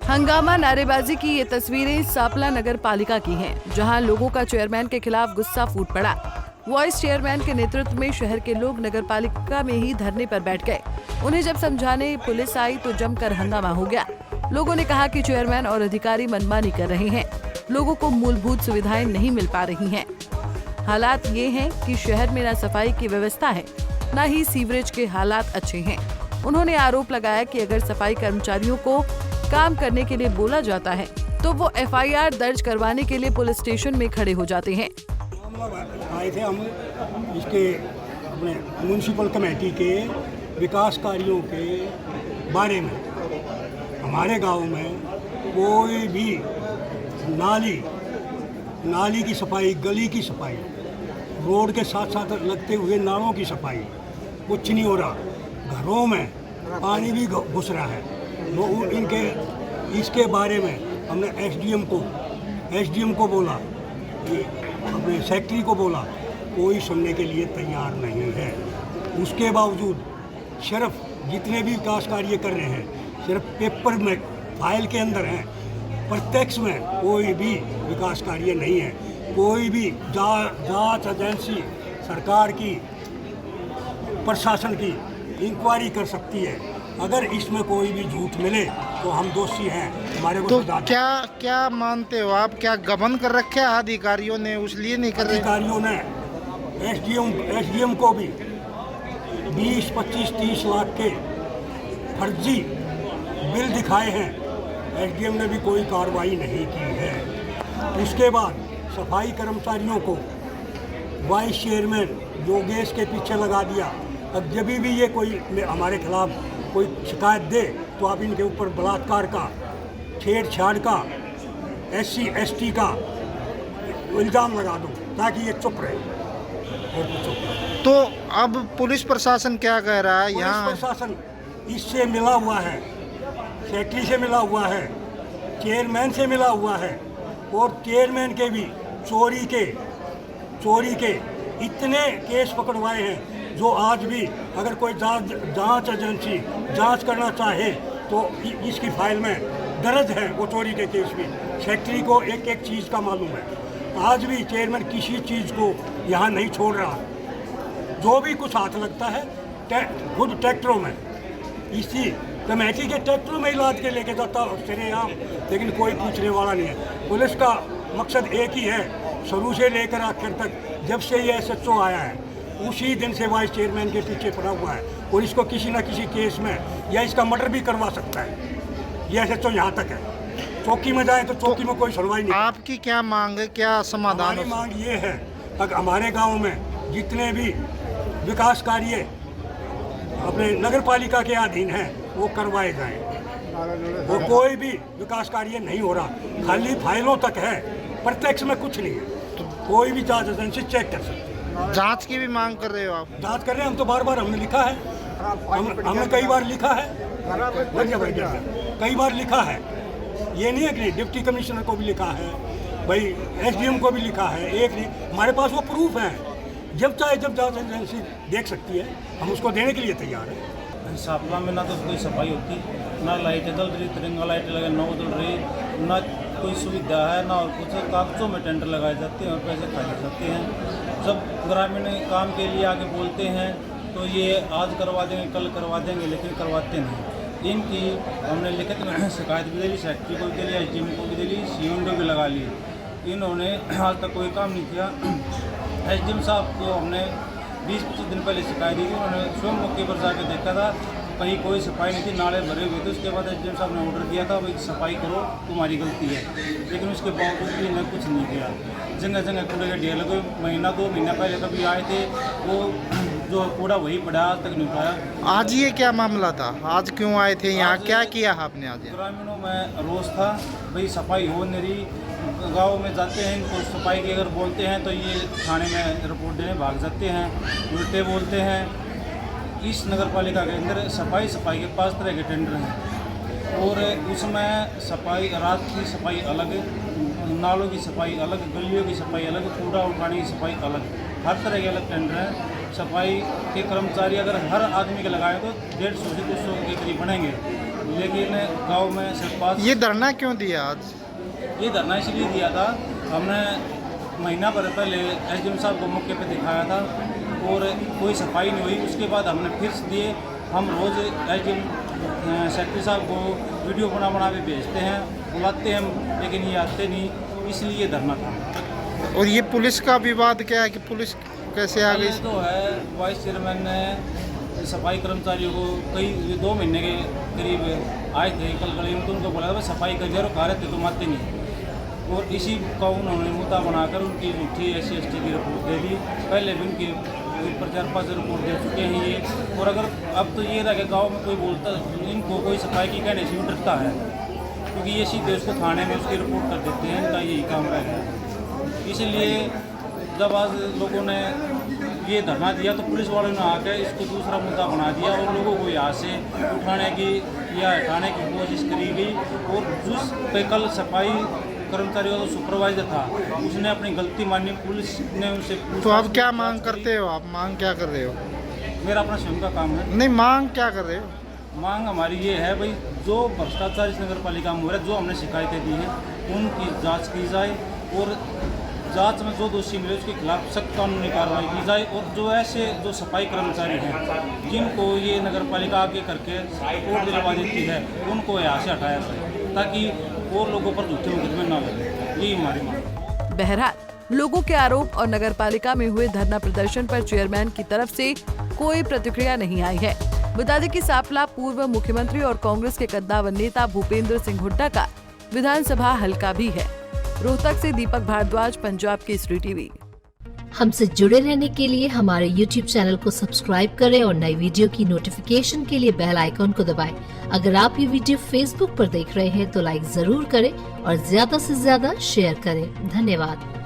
हंगामा नारेबाजी की ये तस्वीरें सापला नगर पालिका की हैं, जहां लोगों का चेयरमैन के खिलाफ गुस्सा फूट पड़ा। वाइस चेयरमैन के नेतृत्व में शहर के लोग नगर पालिका में ही धरने पर बैठ गए। उन्हें जब समझाने पुलिस आई तो जमकर हंगामा हो गया। लोगों ने कहा कि चेयरमैन और अधिकारी मनमानी कर रहे हैं, लोगों को मूलभूत सुविधाएं नहीं मिल पा रही हैं। हालात ये हैं कि शहर में न सफाई की व्यवस्था है, न ही सीवरेज के हालात अच्छे हैं। उन्होंने आरोप लगाया कि अगर सफाई कर्मचारियों को काम करने के लिए बोला जाता है तो वो FIR दर्ज करवाने के लिए पुलिस स्टेशन में खड़े हो जाते हैं। आए थे हम इसके अपने म्यूनसिपल कमेटी के विकास कार्यों के बारे में। हमारे गांव में कोई भी नाली की सफाई, गली की सफाई, रोड के साथ साथ लगते हुए नालों की सफाई कुछ नहीं हो रहा। घरों में पानी भी घुस रहा है। वो इसके बारे में हमने SDM को बोला, अपने सेक्रेटरी को बोला, कोई सुनने के लिए तैयार नहीं है। उसके बावजूद सिर्फ जितने भी विकास कार्य कर रहे हैं सिर्फ पेपर में फाइल के अंदर हैं, प्रत्यक्ष में कोई भी विकास कार्य नहीं है। कोई भी जांच एजेंसी सरकार की, प्रशासन की इंक्वायरी कर सकती है। अगर इसमें कोई भी झूठ मिले तो हम दोषी हैं, हमारे को तो क्या मानते हो आप? क्या गबन कर रखे अधिकारियों ने, उसलिए नहीं कर रहे? अधिकारियों ने SDM को भी 20, 25, 30 लाख के फर्जी बिल दिखाए हैं। SDM ने भी कोई कार्रवाई नहीं की है। उसके बाद सफाई कर्मचारियों को वाइस चेयरमैन योगेश के पीछे लगा दिया। अब जब भी ये कोई हमारे खिलाफ कोई शिकायत दे तो आप इनके ऊपर बलात्कार का, छेड़छाड़ का, SC ST का इल्ज़ाम लगा दो ताकि ये चुप रहे और चुप रहे। तो अब पुलिस प्रशासन क्या कह रहा है? यहाँ पुलिस प्रशासन इससे मिला हुआ है, सेक्रेटरी से मिला हुआ है, चेयरमैन से मिला हुआ है और चेयरमैन के भी चोरी के इतने केस पकड़वाए हैं जो आज भी अगर कोई जांच एजेंसी जांच करना चाहे तो इसकी फाइल में दर्ज है वो चोरी के केस भी। सेक्रेटरी को एक एक चीज़ का मालूम है। आज भी चेयरमैन किसी चीज़ को यहाँ नहीं छोड़ रहा। जो भी कुछ हाथ लगता है खुद ट्रैक्टरों में, इसी कमेटी के ट्रैक्टरों में इलाज के लेके जाता सरेआम, लेकिन कोई पूछने वाला नहीं है। पुलिस का मकसद एक ही है, शुरू से लेकर आखिर तक। जब से ये SHO आया है उसी दिन से वाइस चेयरमैन के पीछे पड़ा हुआ है और इसको किसी न किसी केस में या इसका मर्डर भी करवा सकता है। ये SHO यहाँ तक है। चौकी में जाए तो चौकी में कोई सुनवाई नहीं। आपकी क्या मांग है, क्या समाधान? हमारी मांग ये है कि हमारे गांव में जितने भी विकास कार्य अपने नगर पालिका के अधीन हैं वो करवाए जाएं। वो कोई भी विकास कार्य नहीं हो रहा, खाली फाइलों तक है, प्रत्यक्ष में कुछ नहीं है। कोई भी जांच एजेंसी चेक कर सकती है। जांच की भी मांग कर रहे हो आप? जांच कर रहे हैं हम तो बार हमने लिखा है, हमने कई बार लिखा है, कई बार लिखा है। ये नहीं है कि डिप्टी कमिश्नर को भी लिखा है, भाई SDM को भी लिखा है। एक नहीं, हमारे पास वो प्रूफ है। जब चाहे जब जांच एजेंसी देख सकती है, हम उसको देने के लिए तैयार हैं। सापला में ना तो कोई सफाई होती, ना लाइटें जल रही, तिरंगा लाइटें लगे ना जल रही, ना कोई सुविधा है, ना और कुछ। कागजों में टेंडर लगाए जाते हैं और पैसे खाए जाते हैं। जब ग्रामीण काम के लिए आगे बोलते हैं तो ये आज करवा देंगे, कल करवा देंगे, लेकिन करवाते नहीं। इनकी हमने लिखित में शिकायत भी दे ली, सेक्रेटरी को भी दे ली, SDM को भी दे ली, CMO भी लगा ली। इन्होंने आज तक कोई काम नहीं किया। SDM साहब को हमने 20-25 दिन पहले शिकायत दी थी। उन्होंने स्वयं मौके पर जाकर देखा था, कहीं कोई सफाई नहीं थी, नाले भरे हुए थे। उसके बाद SDM साहब ने ऑर्डर दिया था भाई सफाई करो, तुम्हारी गलती है, लेकिन उसके बावजूद भी इन्हें कुछ नहीं किया। जगह जगह कूड़े के ढेर लगे। महीना 2 महीना पहले कभी आए थे, वो जो कूड़ा वही पड़ा, आज तक नहीं उठाया। आज ये क्या मामला था? आज क्यों आए थे यहाँ? क्या किया आपने आज? ग्रामीणों में रोष था, भाई सफाई हो नहीं रही। गाँव में जाते हैं, इनको सफाई की अगर बोलते हैं तो ये थाने में रिपोर्ट देने भाग जाते हैं, उल्टे बोलते हैं। इस नगर पालिका के अंदर सफाई के 5 तरह के टेंडर हैं और उसमें सफाई, रात की सफाई अलग, नालों की सफाई अलग, गलियों की सफाई अलग, कूड़ा उठाने की सफाई अलग, हर तरह के अलग टेंडर हैं। सफाई के कर्मचारी अगर हर आदमी के लगाएं तो 150 से 200 के करीब बनेंगे, लेकिन गांव में सरपंच ये धरना क्यों दिया आज? ये धरना इसलिए दिया था, हमने महीना भर पहले एसडीएम साहब को मौके पे दिखाया था और कोई सफाई नहीं हुई। उसके बाद हमने फिर दिए। हम रोज़ एसडीएम सेक्रेटरी साहब को वीडियो बना के भेजते हैं, बुलाते हैं, लेकिन ये आते नहीं, इसलिए धरना था। और ये पुलिस का विवाद क्या है कि पुलिस कैसे आ गई? ये तो है, वाइस चेयरमैन ने सफाई कर्मचारियों को कई 2 महीने के करीब आए थे कल गली में, तो उनको बोला था सफाई कर जरूर खा रहे थे, तुम आते नहीं। और इसी का उन्होंने मुद्दा बनाकर उनकी झूठी SC/ST की रिपोर्ट दे दी। पहले भी उनके ऊपर 4-5 रिपोर्ट दे चुके हैं ये। और अगर अब तो ये रहा कि गाँव में कोई बोलता, इनको कोई सफाई की कहने से डरता है, क्योंकि ये सीधे उसको थाने में उसकी रिपोर्ट कर देते हैं, इनका यही काम रहेगा। इसलिए जब आज लोगों ने ये धरना दिया तो पुलिस वालों ने आकर इसको दूसरा मुद्दा बना दिया और लोगों को यहाँ से उठाने की या हटाने की कोशिश करी गई। और जिस पे कल सफाई कर्मचारी का सुपरवाइजर था, उसने अपनी गलती मानी, पुलिस ने उनसे तो अब क्या मांग करते हो आप? मांग क्या कर रहे हो? मेरा अपना स्वयं का काम है। नहीं, मांग क्या कर रहे हो? मांग हमारी ये है भाई, जो भ्रष्टाचार इस नगर पालिका में हो रहा है, जो हमने शिकायतें दी हैं उनकी जांच की जाए और जांच में जो दोषी मिले उसके खिलाफ सख्त कानूनी कार्रवाई की जाए। और जो ऐसे जो सफाई कर्मचारी हैं जिनको ये नगर पालिका आगे करके रिपोर्ट दिलवा देती है, उनको यहाँ से हटाया जाए ताकि वो लोगों पर झूठे मुकदमे ना लगे। यही हमारी मांग। बहरहाल लोगों के आरोप और नगर पालिका में हुए धरना प्रदर्शन पर चेयरमैन की तरफ से कोई प्रतिक्रिया नहीं आई है। बता दें कि सापला पूर्व मुख्यमंत्री और कांग्रेस के कद्दावर नेता भूपेंद्र सिंह हुड्डा का विधानसभा हलका भी है। रोहतक से दीपक भारद्वाज, पंजाब केसरी टीवी। हमसे जुड़े रहने के लिए हमारे YouTube चैनल को सब्सक्राइब करें और नई वीडियो की नोटिफिकेशन के लिए बेल आइकॉन को दबाएं। अगर आप ये वीडियो Facebook पर देख रहे हैं तो लाइक जरूर करें और ज्यादा से ज्यादा शेयर करें। धन्यवाद।